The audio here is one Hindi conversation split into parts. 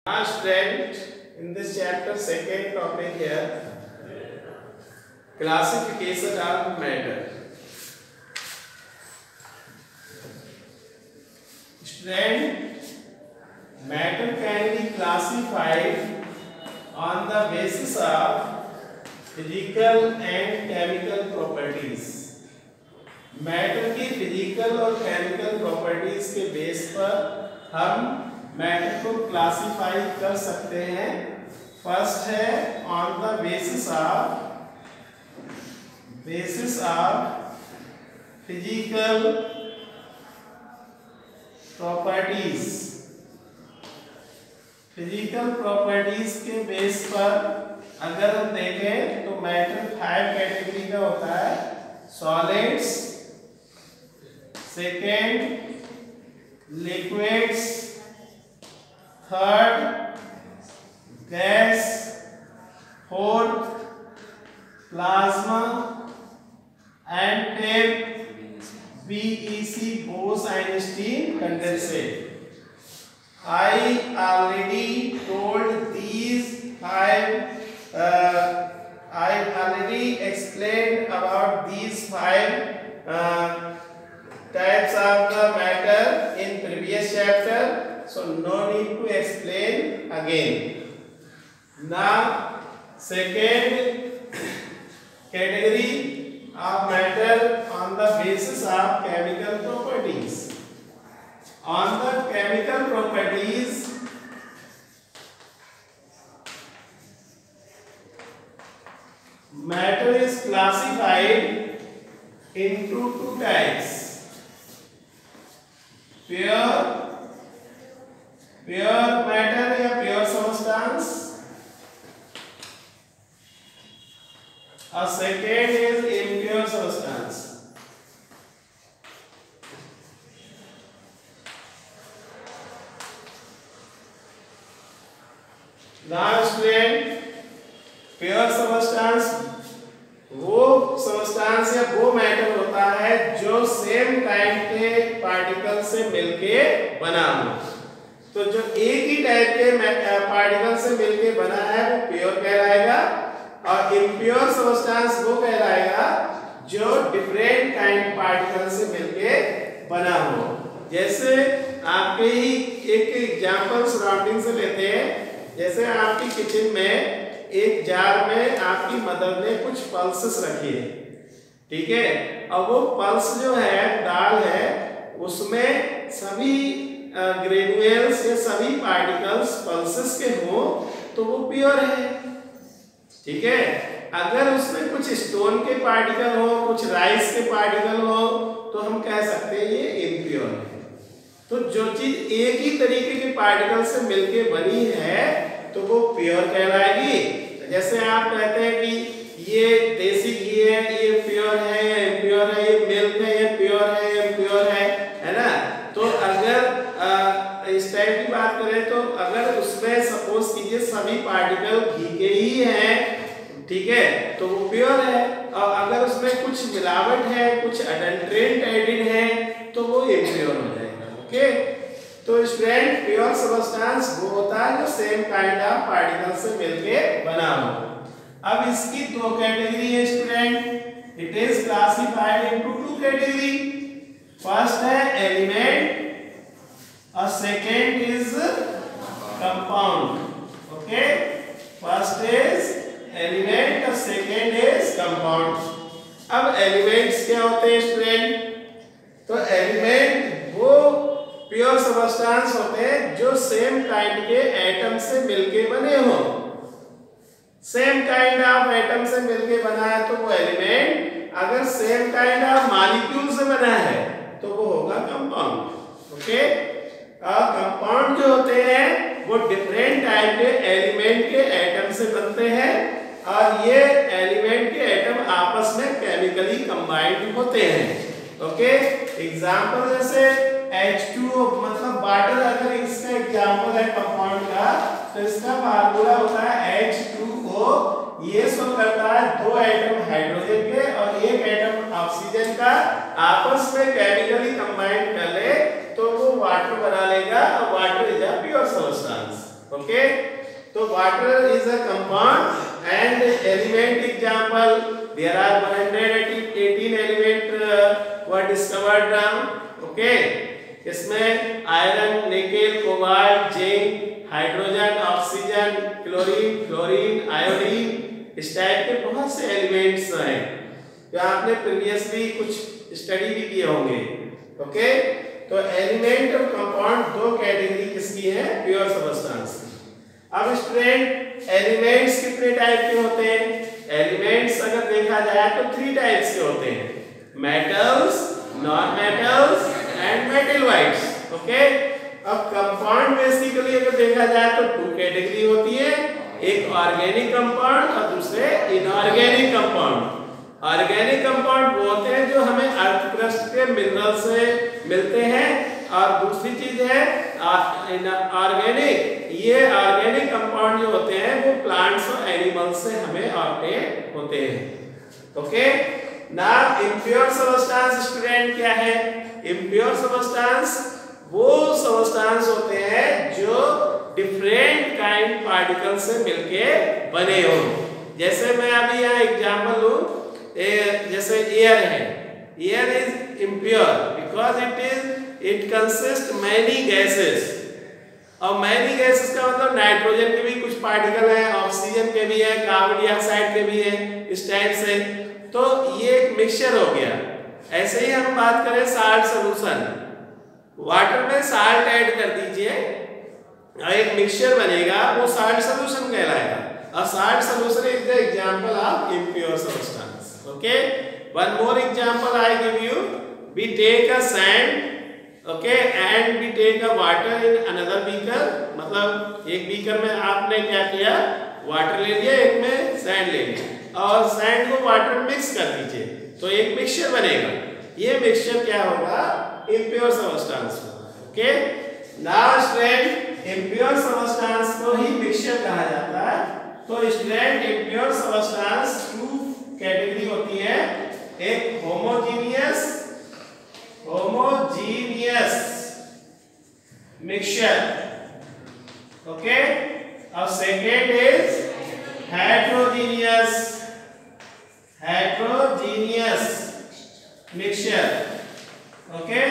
Now student, in this chapter second topic here, classification of matter. Student, matter can be classified on the basis of physical and chemical properties. Matter की फिजिकल और केमिकल प्रॉपर्टीज के बेस पर हम मैटर को क्लासिफाई कर सकते हैं. फर्स्ट है on the basis of physical properties. Physical properties के बेस पर अगर हम देखें तो मैटर 5 कैटेगरी का होता है. Solids, second liquids, third gas, fourth plasma and fifth BEC Bose-Einstein condensate. I already told these I already explained about these 5 types of the matter in previous chapter, so no need to explain again. Now second category of matter on the basis of chemical properties. On the chemical properties, matter is classified into 2 types. Pure matter या प्योर सबस्टेंस, और second is impure substance. Now student, pure substance वो सबस्टेंस या वो मैटर होता है जो सेम टाइप के पार्टिकल से मिलके बना हो. तो जो एक ही टाइप के पार्टिकल से मिलके बना है वो प्योर कहलाएगा, और इम्प्योर सबस्टेंस वो कहलाएगा जो डिफरेंट काइंड पार्टिकल से मिलके बना हो. जैसे आपके ही एक एग्जांपल सराउंडिंग से लेते हैं. जैसे आपकी किचन में एक जार में आपकी मदर ने कुछ पल्सेस रखी है, ठीक है. अब वो पल्स जो है, दाल है, उसमें सभी ग्रेनुएल्स या सभी पार्टिकल्स पल्सेस के हो तो वो प्योर है, ठीक है. अगर उसमें कुछ स्टोन के पार्टिकल हो, कुछ राइस के पार्टिकल हो, तो हम कह सकते हैं ये इम्प्योर है. तो जो चीज एक ही तरीके के पार्टिकल से मिलके बनी है तो वो प्योर कहलाएगी. जैसे आप कहते हैं कि ये देसी घी है, ये प्योर है या इम्प्योर है, ये मिल्क है, ये प्योर है या इम्प्योर है ना. तो अगर इस टाइप की बात करें तो अगर उसमें सपोज कीजिए सभी पार्टिकल घी के ही हैं, ठीक है, तो वो प्योर है. और अगर उसमें कुछ मिलावट है, कुछ अडल्ट्रेंट एडिड है, तो वो इम्प्योर हो जाएगा. ओके. तो स्टूडेंट, प्योर सबस्टेंस वो होता है जो सेम काइंड ऑफ पार्टिकल से मिलके बना हो. अब इसकी 2 कैटेगरी है student. It is classified into 2 category. First है एलिमेंट और second is compound. Okay. First is element और सेकेंड इज कंपाउंड. अब एलिमेंट्स क्या होते हैं स्टूडेंट? तो एलिमेंट वो प्योर सबस्टेंस होते हैं जो सेम काइंड के एटम से मिलके बने हो. सेम काइंड ऑफ एटम से मिलके बना है तो वो एलिमेंट. अगर सेम काइंड ऑफ मॉलिक्यूल से बना है तो वो होगा कंपाउंड. ओके. और कंपाउंड जो होते हैं वो डिफरेंट टाइप के एलिमेंट के एटम से बनते हैं, और ये एलिमेंट के एटम आपस में केमिकली कंबाइंड होते हैं. ओके. एग्जांपल जैसे H2O मतलब वाटर, अगर इसका एग्जांपल है कंपाउंड का, तो इसका फार्मूला होता है H2O. ये शो करता है 2 एटम हाइड्रोजन के और 1 एटम ऑक्सीजन का आपस में केमिकली कंबाइन कर ले तो वो वाटर बना लेगा. Water is a pure substance. Okay. Okay, तो water is a compound and element example, there are 118 element were discovered now. Okay, इसमें iron, nickel, cobalt, zinc, hydrogen, oxygen, chlorine, fluorine, iodine, इस टाइप के बहुत से एलिमेंट्स हैं जो आपने प्रीवियसली कुछ स्टडी भी किए होंगे। ओके, तो एलिमेंट और कंपाउंड दो कैटेगरी किसकी है? Pure substance. अब स्टूडेंट एलिमेंट्स कितने टाइप के होते हैं? एलिमेंट्स अगर देखा जाए तो 3 टाइप्स के होते हैं, metals, non metals and metalloids. Okay, अब कंपाउंड बेसिकली अगर देखा जाए तो 2 कैटेगरी होती है, एक ऑर्गेनिक कंपाउंड और दूसरे इनऑर्गेनिक कंपाउंड। ऑर्गेनिक कंपाउंड वो होते हैं जो हमें अर्थ क्रस्ट के मिनरल से मिलते हैं, और दूसरी चीज है ऑर्गेनिक, ये ऑर्गेनिक कंपाउंड जो होते हैं वो प्लांट्स और एनिमल्स से हमें ऑब्टेन होते हैं। Okay, now impure substance student क्या है? इम्प्योर सबस्टेंस वो सबस्टेंस होते हैं जो डिफरेंट काइंड पार्टिकल से मिलके बने हो। जैसे मैं अभी यहाँ एग्जांपल लूं, जैसे एयर है, air is impure because it consist many gases, और मैनी गैसेस का मतलब नाइट्रोजन के भी कुछ पार्टिकल हैं, ऑक्सीजन के भी हैं, कार्बन डाइऑक्साइड के भी हैं, इस टाइप से। तो ये एक मिक्सचर हो गया। ऐसे ही हम बात करें साल्ट सोल्यूशन, वाटर में साल्ट ऐड कर दीजिए और एक मिक्सचर बनेगा, वो साल्ट सोल्यूशन कहलाएगा। और salt solution is the example of impure substance. Okay, one more example I give you, we take a sand, okay, and we take a water in another beaker. मतलब एक बीकर में आपने क्या किया, वाटर ले लिया, एक में सैंड ले लिया, और सैंड को वाटर में मिक्स कर दीजिए, तो एक मिक्सचर बनेगा। ये मिक्सचर क्या होगा? इम्प्योर सबस्टेंस होगा। Okay, now student impure substance को ही मिक्सचर कहा जाता है। तो स्टूडेंट इम्प्योर सबस्टेंस 2 कैटेगरी होती है, एक होमोजीनियस मिक्सचर, ओके, और second is heterogeneous mixture. Okay,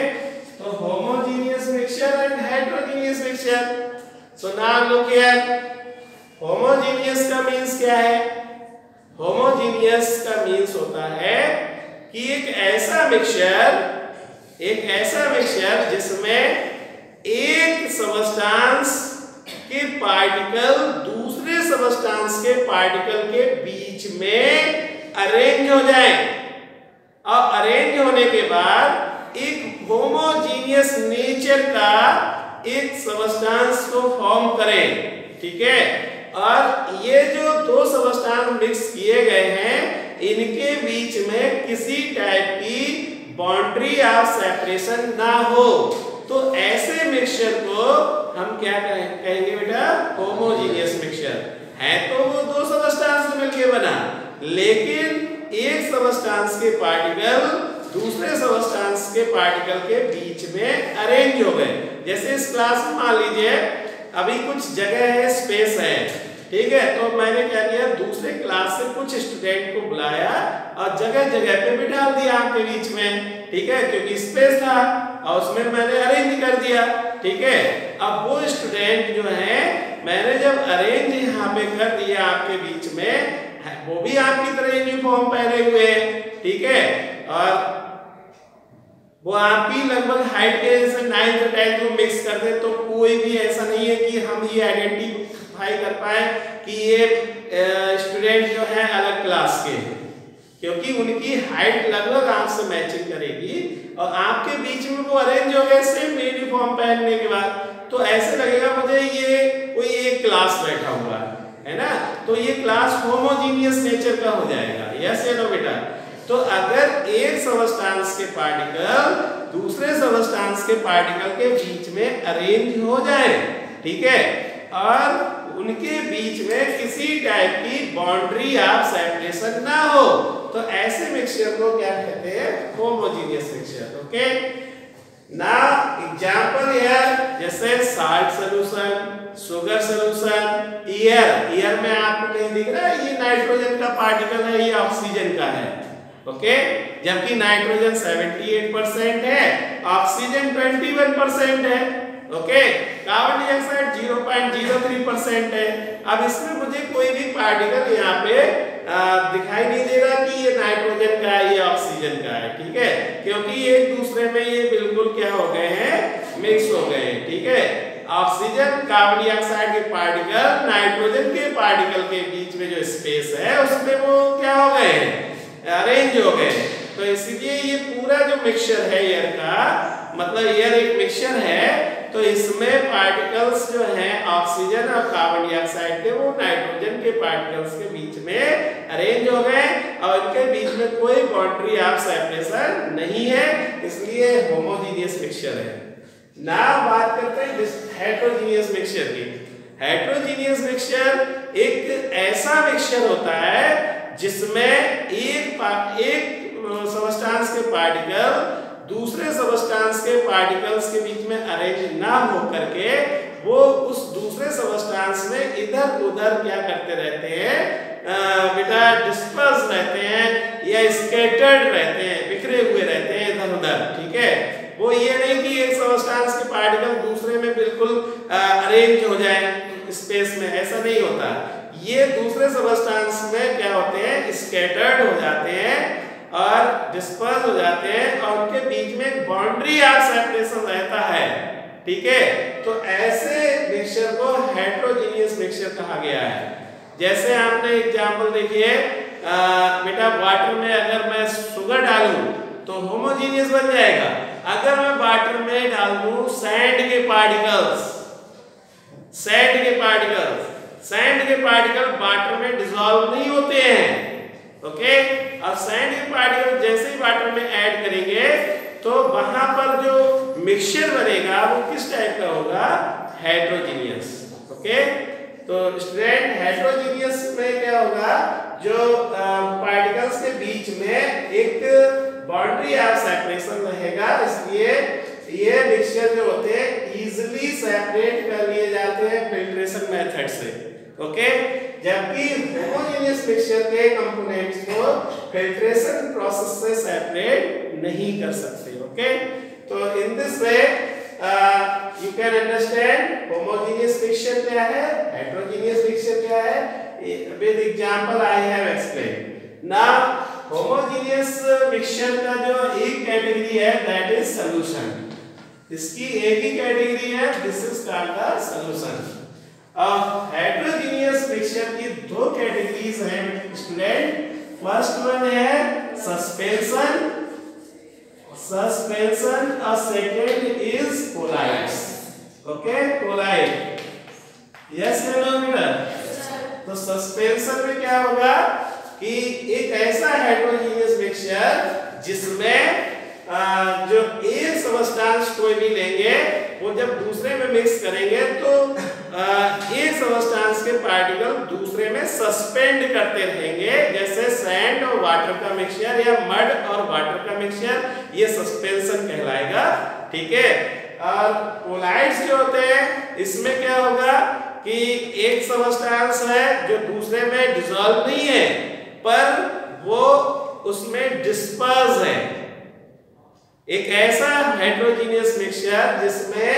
तो homogeneous mixture and heterogeneous mixture. So now look here, homogeneous का मींस क्या है? होमोजीनियस का मींस होता है कि एक ऐसा मिक्सचर जिसमें एक सबस्टेंस के पार्टिकल दूसरे सबस्टेंस के पार्टिकल के बीच में अरेंज हो जाए, और अरेंज होने के बाद एक होमोजीनियस नेचर का एक सबस्टेंस को फॉर्म करें। ठीक है, और ये जो 2 सबस्टेंस मिक्स किए गए हैं, इनके बीच में किसी टाइप की बाउंड्री ऑफ सेपरेशन ना हो, तो ऐसे मिक्सचर को हम क्या कहेंगे बेटा? होमोजीनियस मिक्सचर है। तो वो 2 सबस्टेंस मिलके बना, लेकिन एक सबस्टेंस के पार्टिकल दूसरे सबस्टेंस के पार्टिकल के बीच में अरेंज हो गए। जैसे इस क्लास में मान लीजिए अभी कुछ जगह है, स्पेस है, ठीक है, तो मैंने क्या किया, दूसरे क्लास से कुछ स्टूडेंट को बुलाया और जगह जगह पे बिठा दिया आपके बीच में। ठीक है, क्योंकि स्पेस था और उसमें मैंने अरेंज कर दिया। ठीक है, अब वो स्टूडेंट जो है मैंने जब अरेंज यहाँ पे कर दिया आपके बीच में, वो भी आपकी तरह यूनिफॉर्म पहने हुए हैं। ठीक है, और वो आपकी लगभग हाइट के जैसे 9th और 10th को मिक्स कर दे, तो कोई भी ऐसा नहीं है कि हम ये आइडेंटिफाई कर पाए कि ये स्टूडेंट जो है अलग क्लास के हैं, क्योंकि उनकी हाइट लगभग आपसे मैचिंग करेगी और आपके बीच में वो अरेंज हो गए सेम यूनिफॉर्म पहनने के बाद, तो ऐसे लगेगा मुझे ये कोई एक क्लास बैठा हुआ है ना, तो ये क्लास होमोजीनियस नेचर का हो जाएगा। यस या नो बेटा? तो अगर एक सबस्टेंस के पार्टिकल दूसरे सबस्टेंस के पार्टिकल के बीच में अरेंज हो जाए, ठीक है, और उनके बीच में किसी टाइप की बाउंड्री ऑफ सेपरेशन ना हो, तो ऐसे मिक्सचर को क्या कहते हैं? Homogeneous mixture. Okay, Now example here जैसे salt solution, sugar solution, air में आपको कहीं दिख रहा है ये नाइट्रोजन का पार्टिकल है, ये ऑक्सीजन का है, ओके। जबकि नाइट्रोजन 78% है, ऑक्सीजन 21% है, ओके। कार्बन डाइऑक्साइड 0.03% है। अब इसमें मुझे कोई भी पार्टिकल यहाँ पे दिखाई नहीं दे रहा कि ये नाइट्रोजन का है, ये ऑक्सीजन का है, ठीक है, क्योंकि एक दूसरे में ये बिल्कुल क्या हो गए हैं, मिक्स हो गए हैं, ठीक है। ऑक्सीजन कार्बन डाइऑक्साइड के पार्टिकल नाइट्रोजन के पार्टिकल के बीच में जो स्पेस है उसमें वो क्या हो गए हैं, अरेंज हो गए। तो इसीलिए ये पूरा जो मिक्सचर है एयर का, मतलब एयर एक मिक्सचर है, तो इसमें पार्टिकल्स जो हैं ऑक्सीजन और कार्बन डाइऑक्साइड के वो नाइट्रोजन के पार्टिकल्स के बीच में अरेंज हो गए और इनके बीच में कोई बाउंड्री ऑफ सेपरेशन नहीं है, इसलिए होमोजेनियस मिक्सचर है। ना बात करते हैं हेटेरोजेनियस मिक्सचर की। हेटेरोजेनियस मिक्सचर एक ऐसा मिक्सचर होता है जिसमें एक सबस्टेंस के पार्टिकल दूसरे सबस्टेंस के पार्टिकल्स के बीच में अरेंज ना हो करके वो उस दूसरे सबस्टेंस में इधर उधर क्या करते रहते हैं, बेटा डिस्पर्स रहते हैं या स्कैटर्ड रहते हैं, बिखरे हुए रहते हैं इधर उधर, ठीक है। वो ये नहीं कि एक सबस्टेंस के पार्टिकल दूसरे में बिल्कुल अरेंज हो जाए स्पेस में, ऐसा नहीं होता। ये दूसरे सबस्टेंस में क्या होते हैं, स्कैटर्ड हो जाते हैं और डिस्पर्स हो जाते हैं और उनके बीच में एक बाउंड्री ऑफ सेपरेशन रहता है, ठीक है। तो ऐसे मिक्सचर को हेटेरोजेनियस मिक्सचर कहा गया है। जैसे आपने एग्जांपल देखिए, बेटा वाटर में अगर मैं शुगर डालूं तो होमोजेनियस बन जाएगा। अगर मैं वाटर में डाल दूं सैंड के पार्टिकल्स, सैंड के पार्टिकल वाटर में डिसॉल्व नहीं होते हैं, ओके। और सैंड के पार्टिकल जैसे ही वाटर में ऐड करेंगे तो वहां पर जो मिक्सचर बनेगा वो किस टाइप का होगा, हेटेरोजेनियस, ओके। तो स्टूडेंट हेटेरोजेनियस में क्या होगा, जो पार्टिकल्स के बीच में एक बाउंड्री ऑफ सेपरेशन रहेगा, इसलिए ये मिक्सचर जो होते हैं इजीली सेपरेट कर लिए जाते हैं फिल्ट्रेशन मेथड से, ओके। जबकि होमोजेनियस मिक्सचर के कंपोनेंट्स को फिल्ट्रेशन प्रोसेस से सेपरेट नहीं कर सकते, ओके। तो in this way you can understand homogeneous mixture क्या है, हेटेरोजेनियस मिक्सचर क्या है, with example I have explain. Now homogeneous mixture का जो एक कैटेगरी है दैट इज सॉल्यूशन, इसकी एक ही कैटेगरी है, this is called the solution. Heterogeneous mixture की दो कैटेगरीज हैं स्टूडेंट। फर्स्ट वन है सस्पेंशन और second is colloids, okay, colloid, yes या नो बेटा। तो सस्पेंशन में क्या होगा कि एक ऐसा हेटेरोजेनियस मिक्सचर जिसमें जो एक सबस्टेंस कोई भी लेंगे वो जब दूसरे में मिक्स करेंगे तो एक सबस्टेंस के पार्टिकल दूसरे में सस्पेंड करते रहेंगे, जैसे सैंड और वाटर का मिक्सचर या मड और वाटर का मिक्सचर, ये सस्पेंशन कहलाएगा, ठीक है। और कोलाइड्स जो होते हैं इसमें क्या होगा कि एक सबस्टेंस है जो दूसरे में डिसॉल्व नहीं है पर वो उसमें डिस्पर्स है, एक ऐसा हेटेरोजेनियस मिक्सचर जिसमें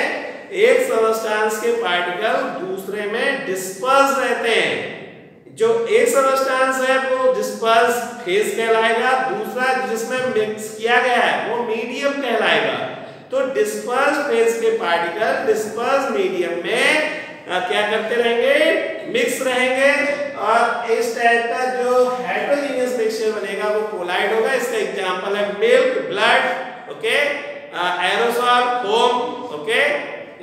एक सबस्टेंस के पार्टिकल दूसरे में डिस्पर्स रहते हैं। जो एक सबस्टेंस है वो डिस्पर्स फेज कहलाएगा, दूसरा जिसमें मिक्स किया गया है वो मीडियम कहलाएगा। तो डिस्पर्स फेज के पार्टिकल डिस्पर्स मीडियम में क्या करते रहेंगे, मिक्स रहेंगे और इस टाइप का जो हेटेरोजेनियस मिक्सचर बनेगा वो कोलाइड होगा। इसका एग्जांपल है milk, blood, okay, aerosol, foam, okay.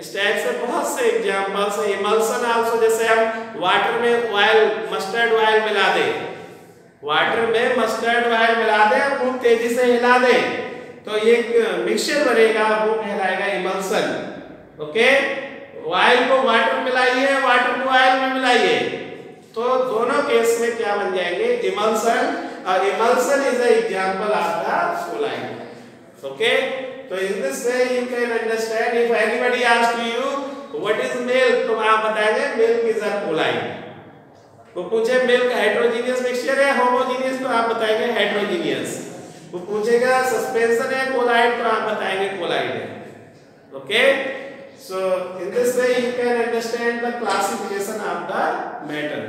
इस टाइप से बहुत से एग्जांपल्स हैं। इमल्सन आल्सो, जैसे हम वाटर में ऑयल, मस्टर्ड ऑयल मिला दें, वाटर में मस्टर्ड ऑयल मिला दें, खूब तेजी से हिला दें तो एक मिक्सचर बनेगा, वो कहलाएगा इमल्सन, ओके। ऑयल को वाटर मिलाइए, वाटर को ऑयल में मिलाइए तो दोनों केस में क्या बन जाएंगे, इमल्सन। और emulsion is an example of the colloid, okay. तो in this way you can understand if anybody ask you what is milk, तो आप बताएंगे मिल्क इज अ कोलाइड। वो पूछे मिल्क हेटेरोजीनियस मिक्सचर है होमोजीनियस, तो आप बताएंगे हेटेरोजीनियस। वो पूछेगा सस्पेंशन है कोलाइड, तो आप बताएंगे कोलाइड है। Okay, so in this way you can understand the classification of the matter.